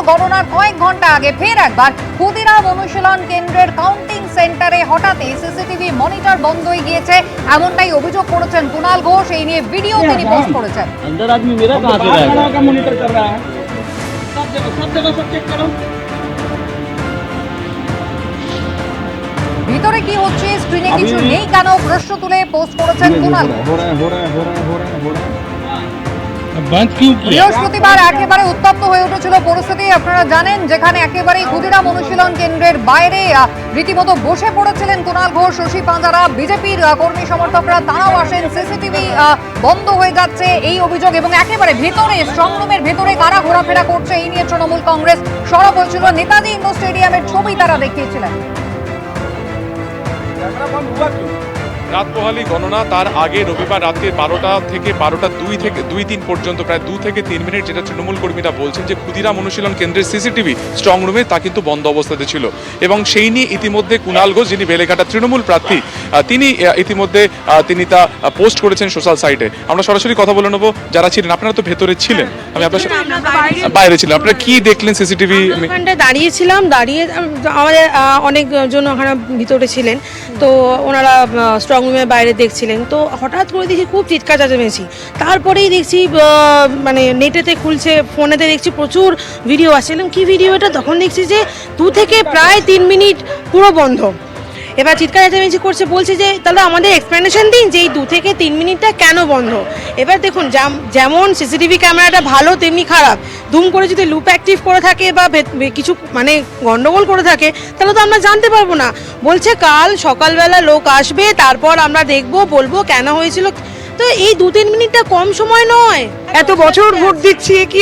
গণনার কয়েক ঘন্টা আগে ফের একবার ক্ষুদিরাম অনুশীলন কেন্দ্রের কাউন্টিং সেন্টারে হঠাৎই সিসিটিভি মনিটর বন্ধ হয়ে গিয়েছে, এমনটাই অভিযোগ করেছেন কুণাল ঘোষ। এই নিয়ে ভিডিও তিনি পোস্ট করেছেন। अंदर आदमी मेरा कहाँ से रहेगा? का मॉनिटर कर रहा है, सब जगह सब चेक करो। ভিতরে কি হচ্ছে, স্ক্রিনে কিছু নেই কেন, প্রশ্ন তুলে পোস্ট করেছেন কুণাল ঘোষ। बंद क्यों किया? বৃহস্পতিবার একেবারে উত্তপ্ত হয়ে উঠেছিল পরিস্থিতি। আপনারা জানেন, যেখানে একেবারে ক্ষুদিরাম অনুশীলন কেন্দ্রের বাইরে রীতিমতো বসে পড়েছিলেন কুণাল ঘোষ, শশী পাঁজারা, বিজেপির কর্মী সমর্থকরা তারাও আসেন। সিসিটিভি বন্ধ হয়ে যাচ্ছে এই অভিযোগ, এবং একেবারে ভেতরে স্ট্রং রুমের ভেতরে কারা ঘোরাফেরা করছে এই নিয়ে তৃণমূল কংগ্রেস সরব হয়েছিল। নেতাজি ইন্ডোর স্টেডিয়ামের ছবি তারা দেখিয়েছিলেন। রাত পোহালি গণনা, তার আগে রবিবার রাত্রে 12টা থেকে 2:03 পর্যন্ত প্রায় 2 থেকে 3 মিনিট, যেটা তৃণমূল কর্মীরা বলছেন যে ক্ষুদিরাম অনুশীলন কেন্দ্রের সিসিটিভি স্ট্রং রুমে তা কিন্তু বন্ধ অবস্থাতে ছিল। এবং সেই নিয়ে ইতিমধ্যে কুণাল ঘোষ, যিনি বেলেঘাটা তৃণমূল প্রার্থী, তিনি ইতিমধ্যে তা পোস্ট করেছেন সোশ্যাল সাইটে। আমরা সরাসরি কথা বলে নেবো যারা ছিলেন। আপনারা তো ভেতরে ছিলেন, আমি আপনার বাইরে ছিলাম, আপনারা কি দেখলেন সিসিটিভি? দাঁড়িয়েছিলাম, দাঁড়িয়ে আমাদের অনেকজন ওখানে ভিতরে ছিলেন, তো ওনারা স্ট্রং রুমের বাইরে দেখছিলেন। তো হঠাৎ করে দেখি খুব চিৎকার চেঁচামেচি, তারপরেই দেখছি মানে নেটেতে খুলছে, ফোনেতে দেখছি প্রচুর ভিডিও আসছিলাম। কি ভিডিও এটা? তখন দেখছি যে 2 থেকে প্রায় 3 মিনিট পুরো বন্ধ। এবার চিৎকার চেঁচামেচি করছে, বলছে যে তাহলে আমাদের এক্সপ্লেনেশন দিন যে এই 2 থেকে 3 মিনিটটা কেন বন্ধ। এবার দেখুন, যেমন সিসিটিভি ক্যামেরাটা ভালো তেমনি খারাপ। দুম করে যদি লুপ অ্যাক্টিভ করে থাকে বা কিছু মানে গন্ডগোল করে থাকে, তাহলে তো আমরা জানতে পারবো না। বলছে কাল সকালবেলা লোক আসবে, তারপর আমরা দেখবো, বলবো কেন হয়েছিল। তো এই 2-3 মিনিটটা কম সময় নয়। এত বছর ভোট দিচ্ছি, কি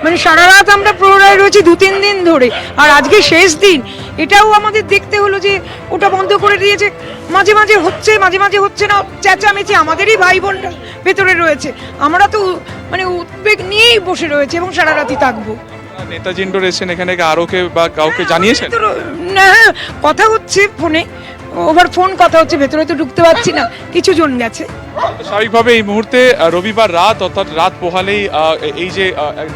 মানে সারা রাত আমরা প্রহরায় রয়েছি 2-3 দিন ধরে, আর আজকে শেষ দিন, এটাও আমাদের দেখতে হলো যে ওটা বন্ধ করে দিয়েছে। মাঝে মাঝে হচ্ছে, মাঝে মাঝে হচ্ছে না, চেঁচামেচি। আমাদেরই ভাই বোনরা ভেতরে রয়েছে, আমরা তো মানে উদ্বেগ নিয়েই বসে রয়েছে এবং সারা রাতই থাকবো। নেতাজি ইন্ডোর এসেছেন, এখানে আরোকে বা কাউকে জানিয়েছেন? না, কথা হচ্ছে ফোনে, ওভার ফোন কথা হচ্ছে, ভেতরে তো ঢুকতে পারছি না, কিছু জন গেছে। স্বাভাবিকভাবে এই মুহূর্তে রবিবার রাত, অর্থাৎ রাত পোহালেই এই যে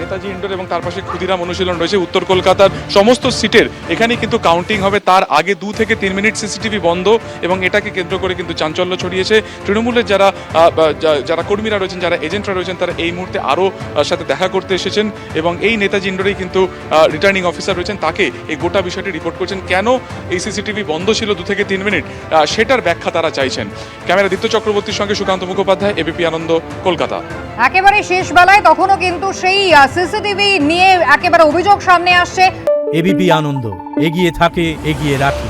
নেতাজি ইন্ডোর এবং তার পাশে ক্ষুদিরাম অনুশীলন রয়েছে, উত্তর কলকাতার সমস্ত সিটের এখানে কিন্তু কাউন্টিং হবে। তার আগে 2 থেকে 3 মিনিট সিসিটিভি বন্ধ, এবং এটাকে কেন্দ্র করে কিন্তু চাঞ্চল্য ছড়িয়েছে। তৃণমূলের যারা কর্মীরা রয়েছেন, যারা এজেন্টরা রয়েছেন, তারা এই মুহূর্তে আরও সাথে দেখা করতে এসেছেন, এবং এই নেতাজি ইন্ডোরেই কিন্তু রিটার্নিং অফিসার রয়েছেন, তাকে এই গোটা বিষয়টি রিপোর্ট করছেন। কেন এই সিসিটিভি বন্ধ ছিল 2 থেকে 3 মিনিট, সেটার ব্যাখ্যা তারা চাইছেন। ক্যামেরা দীপ্ত চক্রবর্তীর সঙ্গে সুকান্ত মুখোপাধ্যায়, এবিপি আনন্দ, কলকাতা। একেবারে শেষ বেলায় তখনও কিন্তু সেই সিসিটিভি নিয়ে একেবারে অভিযোগ সামনে আসছে। এবিপি আনন্দ, এগিয়ে থাকে, এগিয়ে রাখে।